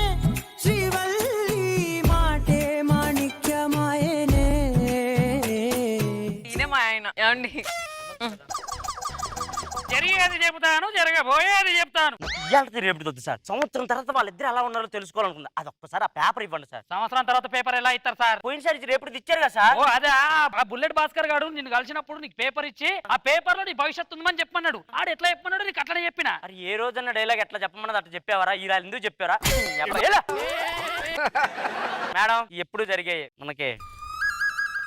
శ్రీవల్లి మాటే మాణిక్యమాయనే. ఈయన మా ఆయన. ఏమండి జరిగేది చెబుతాను, జరగబోయేది చెప్తాను. ఇవాళ రేపు వద్దు సార్. సంవత్సరం తర్వాత వాళ్ళిద్దరు ఎలా ఉన్నారో తెలుసుకోవాలనుకుంది. అది ఒక్కసారి ఆ పేపర్ ఇవ్వండి సార్. సంవత్సరం తర్వాత పేపర్ ఎలా ఇస్తారు సార్? పోయినసారి రేపు ఇచ్చారు కదా సార్. ఓ అదే ఆ బుల్లెట్ భాస్కర్ గారు నిన్ను కలిసినప్పుడు నీకు పేపర్ ఇచ్చి ఆ పేపర్ లో నీ భవిష్యత్తు ఉందని చెప్పమన్నాడు. ఆడు ఎట్లా చెప్పమన్నాడు నీకు అట్లనే చెప్పిన. మరి ఏ రోజన్న డైలాగ్ ఎట్లా చెప్పమన్నది అట్లా చెప్పేవారా? ఇలా ఎందుకు చెప్పారా? మేడం ఎప్పుడు జరిగాయి మనకి.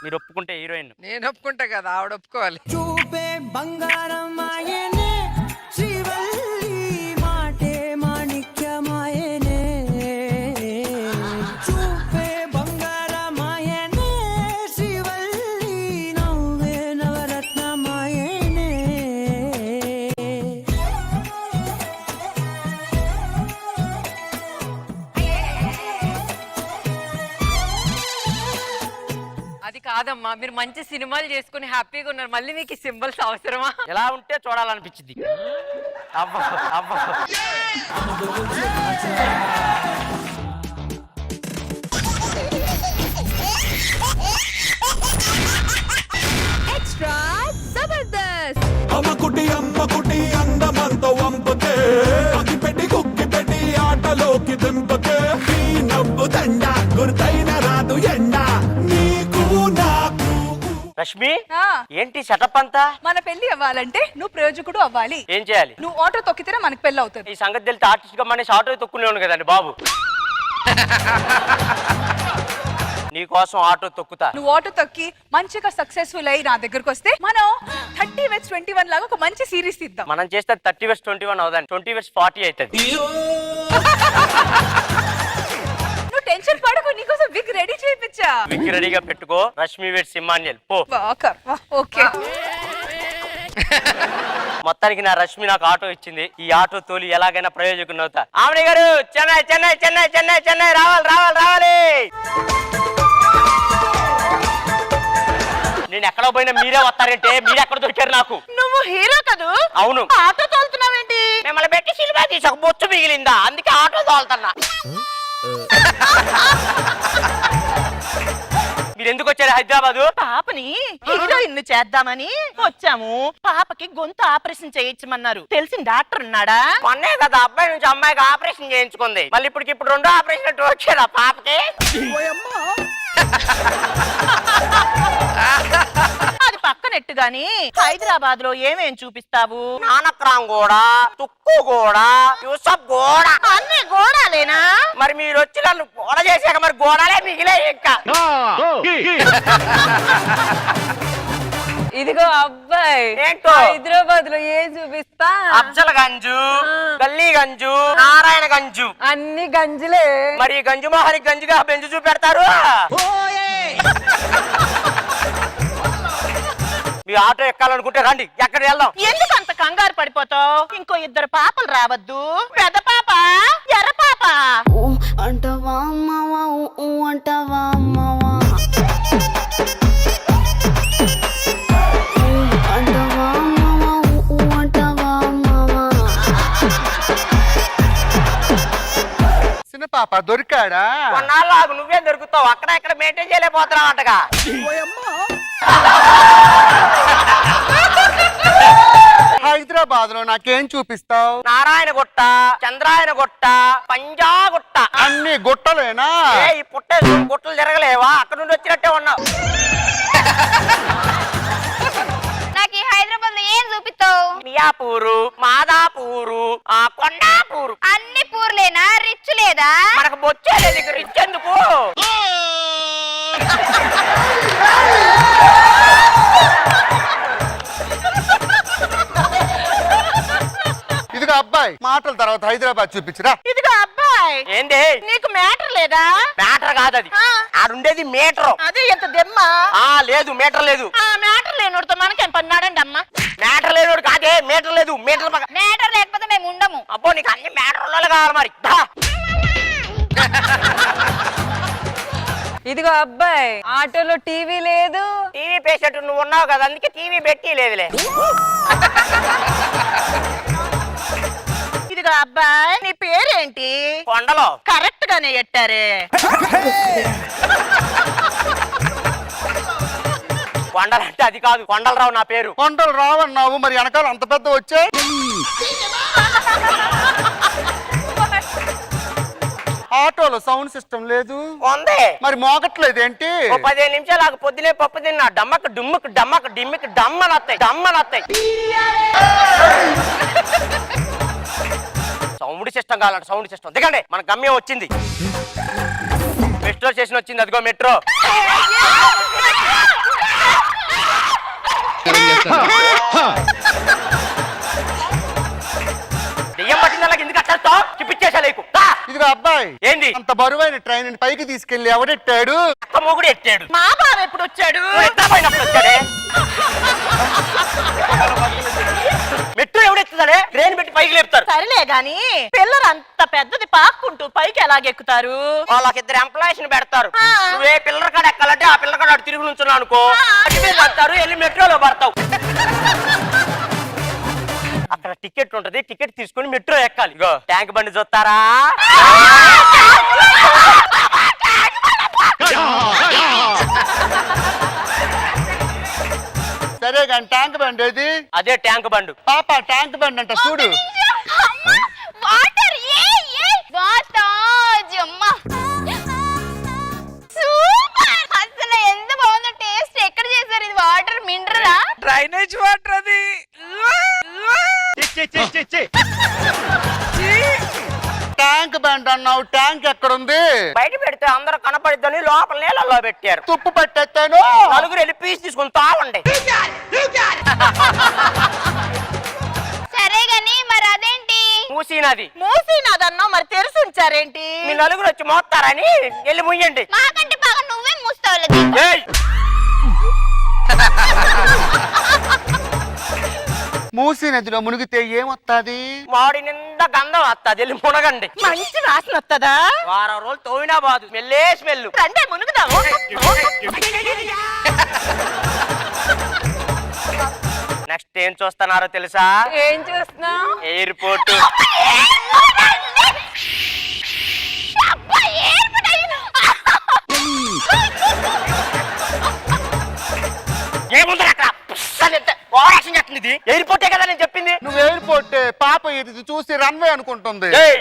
మీరు ఒప్పుకుంటే హీరోయిన్. నేను ఒప్పుకుంటా కదా, ఆవిడ ఒప్పుకోవాలి. చూపే బంగారం ఆయనే శ్రీవల్లి మాటే మాణిక్యమాయనే. చూపే బంగారం ఆయనే శ్రీవల్లి నవ్వే నవరత్నమాయనే. అది కాదమ్మా, మీరు మంచి సినిమాలు చేసుకుని హ్యాపీగా ఉన్నారు. మళ్ళీ మీకు ఈ సింబల్స్ అవసరమా? ఎలా ఉంటే చూడాలనిపించింది. అవ్వ అవ్వ. ఎక్స్ట్రా జబర్దస్త్. అమ్మకుటి అందమంతో వంపుతే అది పెట్టి కుక్కి పెట్టి ఆటలోకి దింపకే. ఈ నవ్వు దండ గుర్తైన రాదు ఎండ నీకు నాకు. రష్మి ఏంటి సెటప్ అంతా? మన పెళ్లి అవ్వాలంటే నువ్వు ప్రయోజకుడు అవ్వాలి. ఏం చేయాలి? నువ్వు ఆటో తొక్కితేనే మనకి పెళ్లి అవుతుంది. ఈ సంగతి తెలితే ఆర్టిస్ట్ గా మనేసి ఆటో తొక్కునేవాడు కదండి బాబు. నీకోసం ఆటో తొక్కుతా. నువ్వు ఆటో తొక్కి మంచిగా సక్సెస్ఫుల్ అయ్యి నా దగ్గరకు వస్తే మనం 30/21 లాగా ఒక మంచి సిరీస్ తీద్దాం. మనం చేస్తే 30/21 అవుదండి. 20/40 అవుతుంది. నువ్వు టెన్షన్ పడకు, నీకోసం విగ్ రెడీ చేయించా. విగ్ రెడీగా పెట్టుకో. రష్మి వెట్ సిమాన్యల్ పో. ఓకే. మొత్తానికి నా రష్మి నాకు ఆటో ఇచ్చింది. ఈ ఆటో తోలి ఎలాగైనా ప్రయోజకుని అవుతా. ఆమె గారు చెన్నై చెన్నై చెన్నై చెన్నై చెన్నై రావాలి రావాలి రావాలి. నేను ఎక్కడ పోయినా మీరే వస్తారంటే మీరు ఎక్కడ దొరికారు నాకు? నువ్వు హీరో కదూ? అవును. ఆటో తోలుతున్నావేంటి? మిమ్మల్ని పెట్టి సినిమా తీసి ఒక బొచ్చు మిగిలిందా, అందుకే ఆటో తోలుతున్నా. మీరు ఎందుకు వచ్చారు హైదరాబాద్? పాపని హీరోయిన్ చేద్దామని వచ్చాము. పాపకి గొంతు ఆపరేషన్ చేయించమన్నారు. తెలిసిన డాక్టర్ ఉన్నాడా? మొన్నే కదా అబ్బాయి నుంచి అమ్మాయికి ఆపరేషన్ చేయించుకుంది. మళ్ళీ ఇప్పుడు రెండో ఆపరేషన్ వచ్చారా పాపకి? అది పక్కనెట్టు గాని హైదరాబాద్ లో ఏమేం చూపిస్తావు? నానక్రామ్ కూడా, తుక్కు కూడా, యూసఫ్ కూడా. అన్ని గోడాలేనా? మరి మీరు వచ్చి నన్ను గోడ చేశాక మరి గోడాలే మిగిలే ఇంకా. ఇదిగో అబ్బాయి ఏంటో? హైదరాబాద్ లో ఏం చూపిస్తా అఫ్జల్ గంజు గల్లీ గంజు నారాయణ గంజు అన్ని గంజులే మరి గంజు మోహని గంజుగా బెంజు చూపెడతారు. మీ ఆటో ఎక్కాలనుకుంటే రండి, ఎక్కడ వెళ్దాం. ఎందుకు అంత కంగారు పడిపోతావు? ఇంకో 2 పాపలు రావద్దు? పెద్ద పాప ఎర్ర పాప అంటవా అమ్మవా అంటవా అమ్మవా అంటవా అమ్మవా అంటవా అమ్మవా చిన్న పాప దొరికాడా? కొన్నాళ్ళు ఆగు, నువ్వే దొరుకుతావు. అక్కడ ఇక్కడ మెయింటైన్ చేయలేకపోతున్నావు అంటగా. హైదరాబాద్ లో నాకేం చూపిస్తావు? నారాయణ గుట్ట, చంద్రాయన గుట్ట, పంజా గుట్ట. అన్ని గుట్టలేనా? ఈ పుట్టే గుట్టలు తిరగలేవా? అక్కడ నుండి వచ్చినట్టే ఉన్నావు. నాకు ఈ హైదరాబాద్ లో ఏం చూపిస్తావు? మియాపూరు, మాదాపూరు, కొండాపూరు. అన్ని పూర్లేనా? రిచ్ లేదా? మనకు బొచ్చేలే, నీకు రిచ్ ఎందుకు? ఇదిగో అబ్బాయి, మాటల తర్వాత హైదరాబాద్ చూపించరా. ఇదిగో అబ్బాయి, ఏంది? నీకు మ్యాటర్ లేదా? మ్యాటర్ కాదు అది, ఆడుండేది మీటర్. అదే ఎంత దెమ్మ. లేదు, మీటర్ లేదు. ఆ మ్యాటర్ లేనోడితో మనకేం పన్నాడండి అమ్మ. మ్యాటర్ లేనోడు కాదే, మీటర్ లేదు. మీటర్ మేటర్ లేకపోతే మేము ఉండము. అబ్బో, నీకు అన్ని మీటర్లలో కావాలి మరి. దా. ఇదిగో అబ్బాయి ఆటోలో టీవీ లేదు. టీవీ పేషెంట్ నువ్వు ఉన్నావు కదా, అందుకే టీవీ పెట్టి లేదులే. ఇదిగో అబ్బాయి, నీ పేరేంటి? కొండలో. కరెక్ట్ గానే ఎట్టారే. కొండలంటే అది కాదు, కొండలరావు నా పేరు. కొండలు రావన్నావు, మరి వెనకాల అంత పెద్ద వచ్చే. ఆటోలో సౌండ్ సిస్టమ్ లేదు. ఉంది. మరి మోగట్లేదు ఏంటి? 15 నిమిషాలు ఆకు, పొద్దునే పప్పు తిన్నా. డమ్మకు డుమ్ముకు డమ్మకు డిమ్మికి డమ్మనొత్తాయి, డమ్మనొత్తాయి. సౌండ్ సిస్టమ్ కావాలంటే సౌండ్ సిస్టమ్. దిగండి, మన గమ్యం వచ్చింది. మెట్రో స్టేషన్ వచ్చింది, అదిగో మెట్రో. దెయ్యం పట్టిందలా ఎందుకు అట్టాస్తావు? చూపించేసా లేకు. ఇదిగో అబ్బాయి, ఏంది? అంత బరువైన ట్రైన్ పైకి తీసుకెళ్లి ఎవడెట్టాడు? అక్క మొగుడు ఎట్టాడు. మా బావ ఎప్పుడు వచ్చాడు? ఎట్లా పోయినప్పుడు వచ్చాడే? మెట్రో ఎవడెత్తుతాడే? ట్రైన్ పెట్టి పైకి లేపుతారు. సరేలే గాని పిల్లలు అంత పెద్దది పాక్కుంటూ పైకి ఎలాగెక్కుతారు? వాళ్ళకి 2 ఎంప్లాయీస్ ని పెడతారు. నువ్వే పిల్లల కాడ ఎక్కాలంటే ఆ పిల్లల కాడ తిరిగి నుంచున్నావు అనుకో, అటు వెళ్ళి వెళ్తారు, వెళ్ళి మెట్రోలో పడతావు. అక్కడ టికెట్ ఉంటది, టికెట్ తీసుకుని మెట్రో ఎక్కాలి. ఇగో ట్యాంక్ బండి చూస్తారా? సరే కానీ ట్యాంక్ బండ్ ఏది? అదే ట్యాంక్ బండు. పాప ట్యాంక్ బండ్ అంట చూడు. Water super. అసలు ఎంత బాగుందో టేస్ట్. ఎక్కడ చేశారు ఇది? వాటర్ మినరలా? డ్రైనేజ్ వాటర్ అది. ట్యాంక్ బండ్ అన్నావు, ట్యాంక్ ఎక్కడుంది? బయట పెడితే అందరూ కనపడిద్దని లోపల నీళ్ళల్లో పెట్టారు. తుప్పు పట్టేస్తాను. నలుగురు వెళ్ళి పీస్ తీసుకుని తావండి. సరే గాని మరి అదేంటి? మూసీనది. మూసినదన్నావు, మరి తెరిచి ఉంచారేంటి? మీ నలుగురు వచ్చి మోస్తారని వెళ్ళి ముయ్యండి. మాకంటే బాగా నువ్వే మూస్తావులే. ఏయ్! మూసీ నదిలో మునిగితే ఏమొత్తది? మాడి నిండా గంధం వస్తుంది, వెళ్ళి మునగండి. మంచి వాసన వస్తుందా? వారం రోజులు తోవినా బాదు, స్మెల్లే స్మెల్. రండే మునుగుదాము. నెక్స్ట్ ఏం చూస్తున్నారో తెలుసా? ఏం చూస్తున్నావు? ఎయిర్పోర్ట్. ఏముంది అక్కడ? ఎయిర్పోర్టే కదా నేను చెప్పింది. నువ్వు ఎయిర్పోర్ట్ పాప ఇది చూసి రన్వే అనుకుంటుంది. ఏయ్!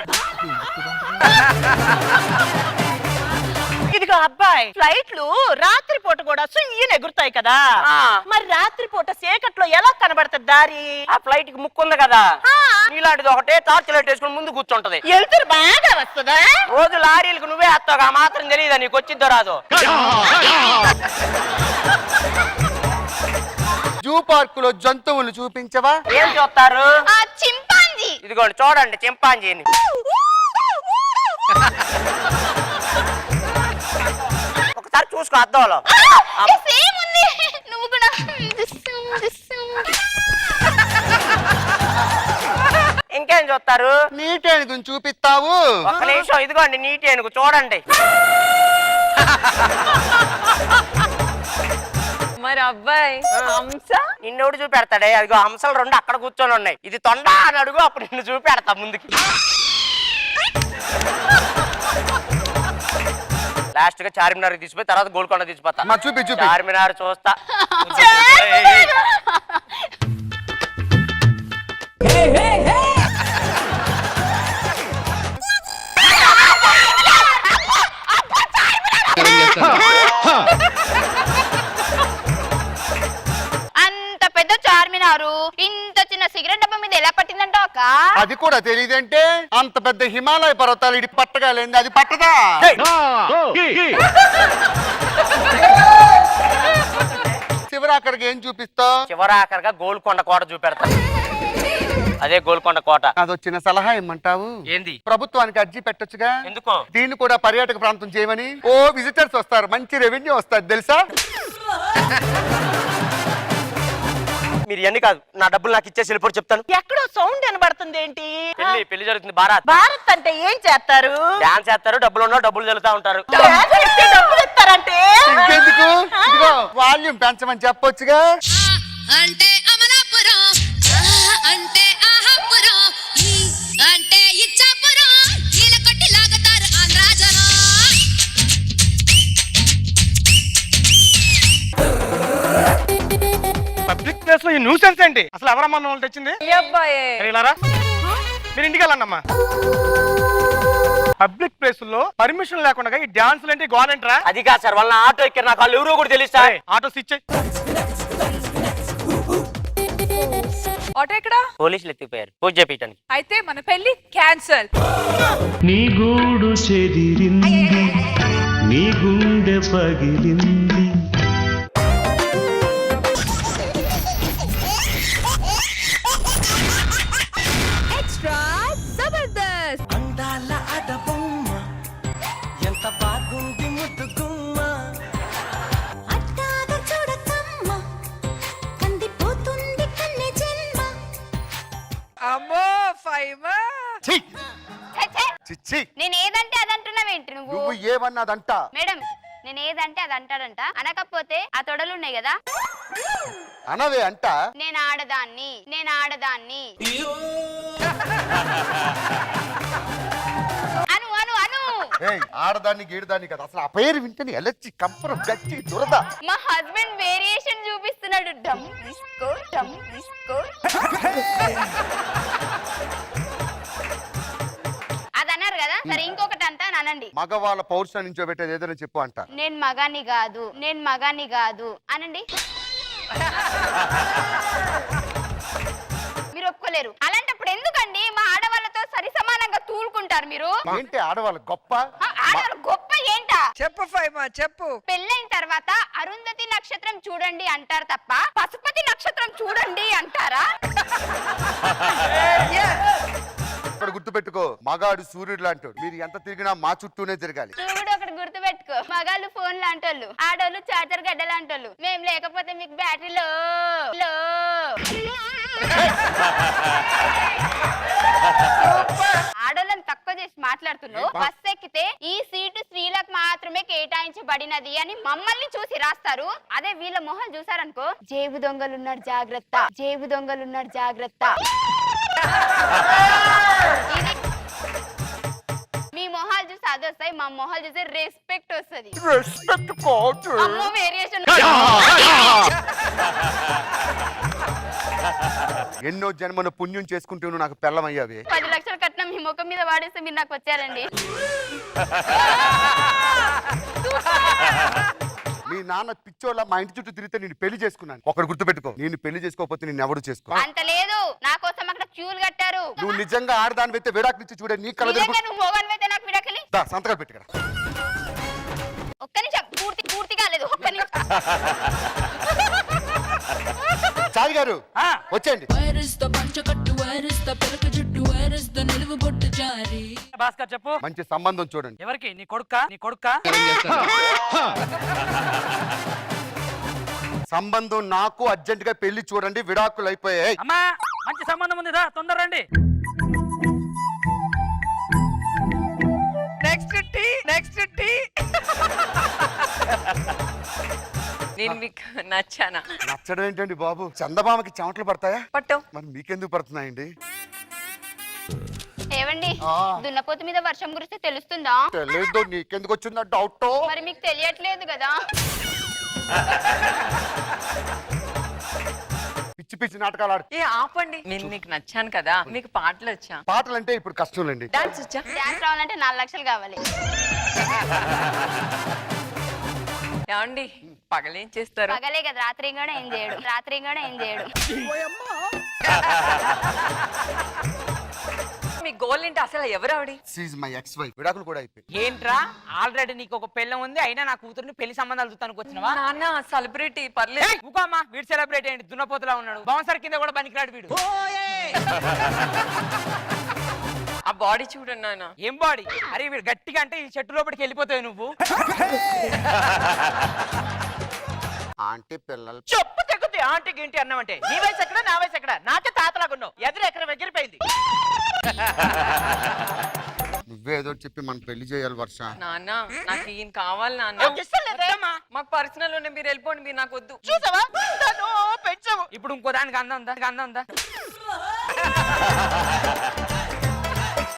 ఇదిగో అబ్బాయి, ఫ్లైట్లు రాత్రిపూట కూడా సుయ్యని ఎగురుతాయి కదా, మరి రాత్రిపూట చీకట్లో ఎలా కనబడుతుంది దారి? ఆ ఫ్లైట్ కి ముక్కు ఉంది కదా, ఇలాంటిది ఒకటే టార్చ్ లైట్ వేసుకుని ముందు కూర్చుంటది. వెళ్తురు బాగా వస్తుందా? రోజు లారీలకు నువ్వే వస్తావు, ఆ మాత్రం తెలియదా నీకు? వచ్చిద్దో రాదో. జూ పార్కులో జంతువులు చూపించవా? ఏం చూస్తారు? ఆ చింపాంజీ. ఇదిగోండి చూడండి చింపాంజీని. ఒకసారి చూసుకో అద్దంలో. సేమ్ ఉంది. నువ్వు కూడా ఇంకేం చూస్తారు? నీటి ఏనుగుని చూపిస్తావు? ఒక్క నిమిషం, ఇదిగోండి నీటి ఏనుగు చూడండి. మరి అబ్బాయి హంస నిన్నోడు చూపెడతాడే, అదిగో హంసలు రెండు అక్కడ కూర్చొని ఉన్నాయి. ఇది తొండ అని అడుగు, అప్పుడు నిన్ను చూపెడతా ముందుకి. లాస్ట్ గా చార్మినార్ తీసిపోయి తర్వాత గోల్కొండ తీసిపోతా. చూపి చార్మినార్ చూస్తా. అంత పెద్ద చార్మినారు ఇంత చిన్న సిగరెట్ డబ్బా మీద ఎలా పట్టిందంట అక్క? అది కూడా తెలియదంటే అంత పెద్ద హిమాలయ పర్వతాలు ఇటు పట్టగలేంది, అది పట్టదా? చివరాఖరికి ఏం చూపిస్తావు? చివరాఖరిగా గోల్కొండ కోట చూపెడతా. అదే గోల్కొండ కోట. అదొచ్చిన సలహా ఏమంటావు? ఏంది? ప్రభుత్వానికి అర్జీ పెట్టొచ్చుగా. ఎందుకో? దీన్ని కూడా పర్యాటక ప్రాంతం చేయమని. ఓ విజిటర్స్ వస్తారు, మంచి రెవెన్యూ వస్తుంది తెలుసా? మీరు ఇవన్నీ కాదు, నా డబ్బులు నాకు ఇచ్చేసి వెళ్ళిపోయి చెప్తాను. ఎక్కడో సౌండ్ వినబడుతుంది ఏంటి? పెళ్లి జరుగుతుంది. భారత్ భారత్ అంటే ఏం చేస్తారు? డాన్స్ చేస్తారు, డబ్బులు ఉన్నా డబ్బులు చల్లుతా ఉంటారు. డాన్స్ చేస్తే డబ్బులు ఇస్తారంటే ఇంకెందుకు? ఇదిగో వాల్యూమ్ పెంచమని చెప్పొచ్చుగా. అంటే అమలాపురం అంటే ఆహాపురం అంటే ఇచ్చాపురం ఈల కొట్టి లాగుతారు ఆంధ్రాజనం. పబ్లిక్ ప్లేస్ లో ఈ న్యూసెన్స్ ఏంటి? అసలు ఎవరమ్మా వాళ్ళు తెచ్చింది? ఈ అబ్బాయే. ఇలా మీరు ఇంటికి వెళ్ళండి. పబ్లిక్ ప్లేస్ లో పర్మిషన్ లేకుండా ఈ డాన్సులు ఏంటి? గవర్నమెంట్ అది కాదు సార్, వాళ్ళ ఆటో ఎక్కారు, నాకు వాళ్ళు ఎవరో కూడా తెలుసా? ఆటో స్విచ్ ఆటో ఎక్కడ? పోలీసులు ఎత్తిపోయారు పూజ చేపించడానికి. అయితే మన పెళ్లి క్యాన్సల్. నీ గూడు చెదిరింది, నీ గుండె పగిలింది. ఎక్స్ట్రా జబర్దస్త్. అందాల అడబొమ్మ ఎంత బాగుంది ముద్దుగుమ్మ. అట్టాగ చూడకమ్మ కందిపోతుంది కన్నె జన్మ. అమ్మో ఫైమా. ఛే, ఛే. చిచ్చి, నేను ఏదంటే అది అంటున్నావేంటి నువ్వు? నువ్వు ఏమన్నదంట? మేడం నేను ఏదంటే అది అంటాడంట. అనకపోతే ఆ తొడలు ఉన్నాయి కదా, అనవే అంట. నేను ఆడదాన్ని, నేను ఆడదాన్ని. అను అను అను. ఏయ్, ఆడదాన్ని గీడదాన్ని కదా, అసలు ఆ పేరు వింటేనే ఎలర్జీ, కంపరం, గచ్చి, దురద. మా హస్బెండ్ వేరియేషన్ చూపిస్తున్నాడు. డమ్ డిస్కో డమ్ డిస్కో. అది అన్నారు కదా, సరే ఇంకొకటి అంట అనండి. మగవాళ్ళ పౌరుషం నించోబెట్టేది ఏదైనా చెప్పు అంట. నేను మగాన్ని కాదు, నేను మగాన్ని కాదు అనండి. మీరు ఒప్పుకోలేరు. అలాంటప్పుడు ఎందుకండి మా ఆడవాళ్ళతో సరి సమానంగా తూలుకుంటారు మీరు? ఏంటి ఆడవాళ్ళు గొప్ప? ఆడవాళ్ళు గొప్ప ఏంటా? చెప్పు ఫైమా చెప్పు. పెళ్ళైన తర్వాత అరుంధతి నక్షత్రం చూడండి అంటారు తప్ప పశుపతి నక్షత్రం చూడండి అంటారా? ఇక్కడ గుర్తుపెట్టుకో, మగాడు సూర్యుడు లాంటి. మీరు ఎంత తిరిగినా మా చుట్టూనే తిరగాలి. నువ్వు కూడా ఒకటి గుర్తు పెట్టుకో, మగాళ్ళు ఫోన్ లాంటోళ్ళు, ఆడోళ్ళు చార్జర్ గడ్డ లాంటోళ్ళు. మేము లేకపోతే మీకు బ్యాటరీలో లో. ఆడోళ్ళని తక్కువ చేసి మాట్లాడుతున్నావు. బస్ ఎక్కితే ఈ సీటు స్త్రీలకు మాత్రమే కేటాయించబడినది అని మమ్మల్ని చూసి రాస్తారు. అదే వీళ్ళ మొహం చూసారనుకో, జేబు దొంగలున్నాడు జాగ్రత్త, జేబు దొంగలున్నాడు జాగ్రత్త. మీ మొహాలు చూసి అది వస్తాయి, మా మొహాలు చూసి రెస్పెక్ట్ వస్తుంది. అమ్మో వేరియేషన్. ఎన్నో జన్మను పుణ్యం చేసుకుంటూ నువ్వు నాకు పెళ్ళమయ్యావే. 10 లక్షల కట్నం మీ ముఖం మీద వాడేస్తే మీరు నాకు వచ్చారండి. మీ నాన్న పిచ్చోళ్ళ మా ఇంటి చుట్టూ తిరిగితే నేను పెళ్లి చేసుకున్నాను. ఒకటి గుర్తుపెట్టుకో, నేను పెళ్లి చేసుకోకపోతే నేను ఎవరు చేసుకో. అంత లేదు, నా కోసం అక్కడ క్యూలు కట్టారు. నువ్వు నిజంగా ఆడదాని అయితే విడాకు నుంచి చూడే నీ కళ్ళ నిజంగా నువ్వు మొగన్ అయితే నాకు విడాకలి. సంతకాలు పెట్టుకరా. ఒక్క నిమిషం, పూర్తి కాలేదు, ఒక్క నిమిషం. చారి గారు ఆ, వచ్చేయండి. భాస్కర్ చెప్పు. మంచి సంబంధం చూడండి. ఎవరికి? నీ కొడుక్క? నీ కొడుక్క? సంబంధం నాకు అర్జెంట్ గా పెళ్లి చూడండి, విడాకులు అయిపోయాయి. అమ్మా మంచి సంబంధం ఉంది రా, తొందర రండి. నెక్స్ట్ టీ నేను మీకు నచ్చానా? నచ్చడం ఏంటండి బాబు, చందమామకి చెమటలు పడతాయా? పట్టు. మరి మీకెందుకు పడుతున్నాయండి? ఏవండి దున్నపోతు మీద వర్షం కురిస్తే తెలుస్తుందా? తెలియదు, నీకెందుకు వచ్చిందా డౌట్? మరి మీకు తెలియట్లేదు కదా. పిచ్చి పిచ్చి నాటకాలు ఆడు. ఏ ఆపండి, నేను మీకు నచ్చాను కదా. మీకు పాటలు వచ్చా? పాటలు అంటే ఇప్పుడు కష్టంలేండి. డాన్స్ వచ్చా? డాన్స్ రావాలంటే 4 లక్షలు కావాలి. ఏమండి పగలేం చేస్తారు? పగలే కదా, రాత్రి కూడా ఏం చేయడు. రాత్రి కూడా ఏం చేయడు. మీ గోల్ ఏంటి అసలు? ఎవరు ఆవిడ? She's my ex wife. విడాకులు కూడా అయిపోయి. ఏంట్రా ఆల్రెడీ నీకు ఒక పెళ్ళం ఉంది, అయినా నా కూతుర్ని పెళ్లి సంబంధాలు చూస్తానికి వచ్చినవా? నాన్న సెలబ్రిటీ పర్లేదు. ఊకమ్మా, వీడు సెలబ్రేట్ ఏంటి? దున్నపోతులా ఉన్నాడు. బౌన్సర్ కింద కూడా పనికిరాడు వీడు. ఆ బాడీ చూడండి నాన్న. ఏం బాడీ? అరే వీడు గట్టిగా అంటే ఈ చెట్టు లోపలికి వెళ్ళిపోతావు నువ్వు. ఆంటీ పిల్లలు చెప్పు తెగుద్ది ఆంటీకి ఏంటి అన్నామంటే. నీ వయసు ఎక్కడ, నా వయసు ఎక్కడ? నాకే తాతలాగున్నావు. ఎదురు ఎక్కడ ఎగిరిపోయింది. నువ్వేదో చెప్పి మనం పెళ్లి చేయాలి వర్ష. నాన్న నాకు ఈయన కావాలి నాన్న. నాకు ఇష్టం లేదే. మాకు పర్సనల్ ఉన్న మీరు వెళ్ళిపోండి, మీరు నాకు వద్దు. చూసావా నన్ను పెంచావు. ఇప్పుడు ఇంకో దానికి అందం ఉందా? అందం ఉందా?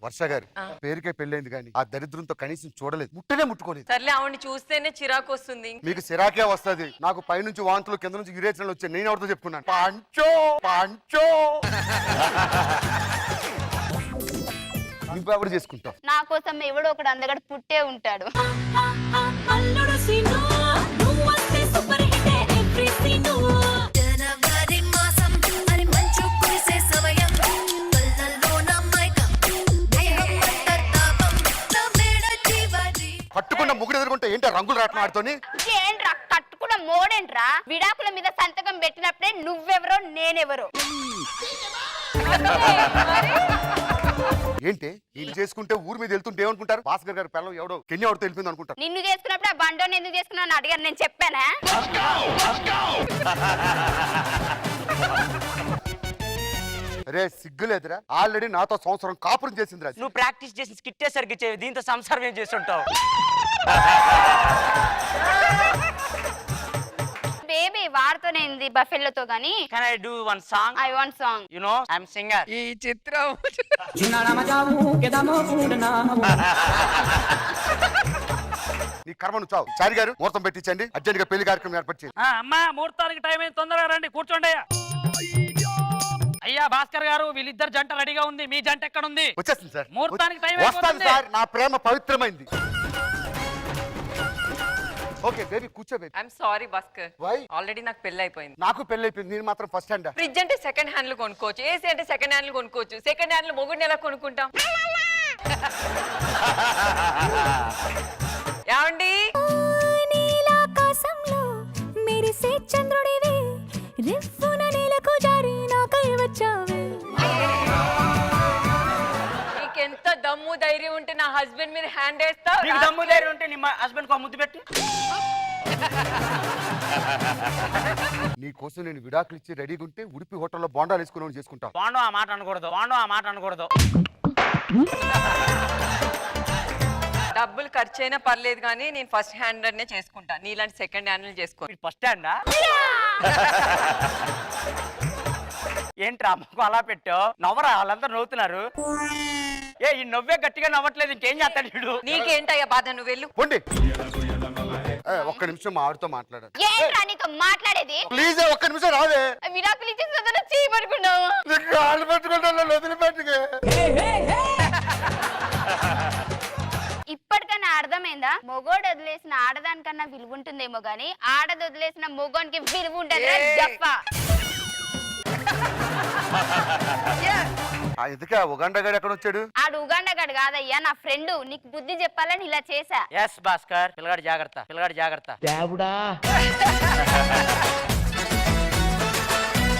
వర్ష గారు పేరుకే పెళ్ళైంది కానీ ఆ దరిద్రంతో కనీసం చూడలేదు, ముట్టనే ముట్టుకోలేదు. సర్లే ఆవిడని చూస్తేనే చిరాకు వస్తుంది. మీకు సిరాకే వస్తది, నాకు పైనుంచి వాంతులు కింద నుంచి విరేచనలు వచ్చాయి. నేను ఎవరితో చెప్పుకున్నాను? పంచో పంచో. నువ్వెవరు చేసుకుంటావు? నా కోసం ఎవడో ఒకడు అందగడు పుట్టే ఉంటాడు. జనవరి మాసం అని మంచు కురిసే సమయం కళ్ళల్లో నమ్మాయిక దేహం అంతర్తాపం నా మేడ జీవజీ. కట్టుకున్న ముగ్గురు ఎదుర్కొంటే ఏంటో రంగులు రాట్నం ఆడుతోని. ఏంట్రా కట్టుకున్న మోడేంట్రా? విడాకుల మీద సంతకం పెట్టినప్పుడే నువ్వెవరో నేనెవరో. ఏంటి వీళ్ళు చేసుకుంటే ఊరి మీద వెళ్తుంటే ఏమనుకుంటారు? భాస్కర్ గారి పిల్లలు ఎవడో కెన్య ఎవరితో వెళ్ళిపోయింది అనుకుంటారు. నిన్ను చేసుకున్నప్పుడు ఆ బండోని ఎందుకు చేసుకున్నాను అడిగాను, నేను చెప్పానా? అరే సిగ్గులేదురా, ఆల్రెడీ నాతో సంవత్సరం కాపురం చేసిందిరా. నువ్వు ప్రాక్టీస్ చేసి స్కిట్టే సరిగ్గా చేయవు, దీంతో సంసారం ఏం చేస్తుంటావు? బేబీ వాడుతూనే ఉంది బఫెల్లోతో గానీ. Can I do one song? I want song. You know, I'm singer. ఈ చిత్రం నీ కర్మ నువ్వు చావు. చారి గారు ముహూర్తం పెట్టించండి, అర్జెంట్ గా పెళ్లి కార్యక్రమం ఏర్పాటు చేయండి. అమ్మా ముహూర్తానికి టైం అయింది, తొందరగా రండి. కూర్చోండి అయ్యా. అయ్యా భాస్కర్ గారు, వీళ్ళిద్దరు జంట రెడీగా ఉంది. మీ జంట ఎక్కడ ఉంది? వచ్చేస్తుంది సార్. ముహూర్తానికి టైం వస్తాను అయిపోతుంది. సార్, నా ప్రేమ పవిత్రమైంది. ఓకే బేబీ కూర్చో baby. I'm sorry Bhaskar, Why? Already నాకు పెళ్లి అయిపోయింది. నాకు పెళ్లి అయిపోయింది, నేను మాత్రం ఫస్ట్ హ్యాండ్. ఫ్రిడ్జ్ అంటే సెకండ్ హ్యాండ్లు కొనుక్కోవచ్చు, ఏసీ అంటే సెకండ్ హ్యాండ్లు కొనుక్కోవచ్చు. సెకండ్ హ్యాండ్లు మొగుడిని ఎలా కొనుక్కుంటాం? ఏమండి నీలాకాశంలో మెరిసే చంద్రుడివి రిఫ్ఫున నేలకు జారి నాకై వచ్చావే. నీకెంత దమ్ము ధైర్యం ఉంటే నా హస్బెండ్ మీద హ్యాండ్ వేస్తావు? నీకు దమ్ము ధైర్యం ఉంటే నీ హస్బెండ్ కు ముద్దు పెట్టి. నీ కోసం నేను విడాకులు ఇచ్చి రెడీగా ఉంటే ఉడిపి హోటల్లో బోండాలు వేసుకుని చేసుకుంటా. బాండో ఆ మాట అనకూడదు, బాండో ఆ మాట అనకూడదు. డబ్బులు ఖర్చు అయినా పర్లేదు కానీ నేను ఫస్ట్ హ్యాండ్ నే చేసుకుంటా, నీలాంటి సెకండ్ హ్యాండ్ చేసుకో. ఫస్ట్ హ్యాండా? ఏంట్రా అమ్మకు అలా పెట్టావు? నవ్వరా, వాళ్ళందరూ నవ్వుతున్నారు. ఏ ఈ నవ్వే గట్టిగా నవ్వట్లేదు, ఇంకేం చేస్తాడు వీడు? నీకేంటయ్యా బాధ, నువ్వు వెళ్ళు. పోండి. ఒక్క నిమిషం మా ఆవిడతో మాట్లాడాలి. ఏంట్రా నీతో మాట్లాడేది? ప్లీజ్ ఒక్క నిమిషం రావే. విడాకులు ఇచ్చేసి చేయబడుకున్నావు. కాళ్ళు పట్టుకుంటాను, వదిలిపెట్టుకే. ఇప్పటికైనా అర్థమైందా? మొగోడు వదిలేసిన ఆడదానికన్నా విలువ ఉంటుందేమో గానీ ఆడది వదిలేసిన మొగోనికి విలువ ఉంటుంది. ఎందుకే ఉగాండా గారు ఎక్కడ వచ్చాడు? ఆడు ఉగాండా గడు కాదయ్యా, నా ఫ్రెండ్. నీకు బుద్ధి చెప్పాలని ఇలా చేశా. ఎస్ భాస్కర్, పిల్లగాడు జాగ్రత్త, పిల్లగాడు జాగ్రత్త.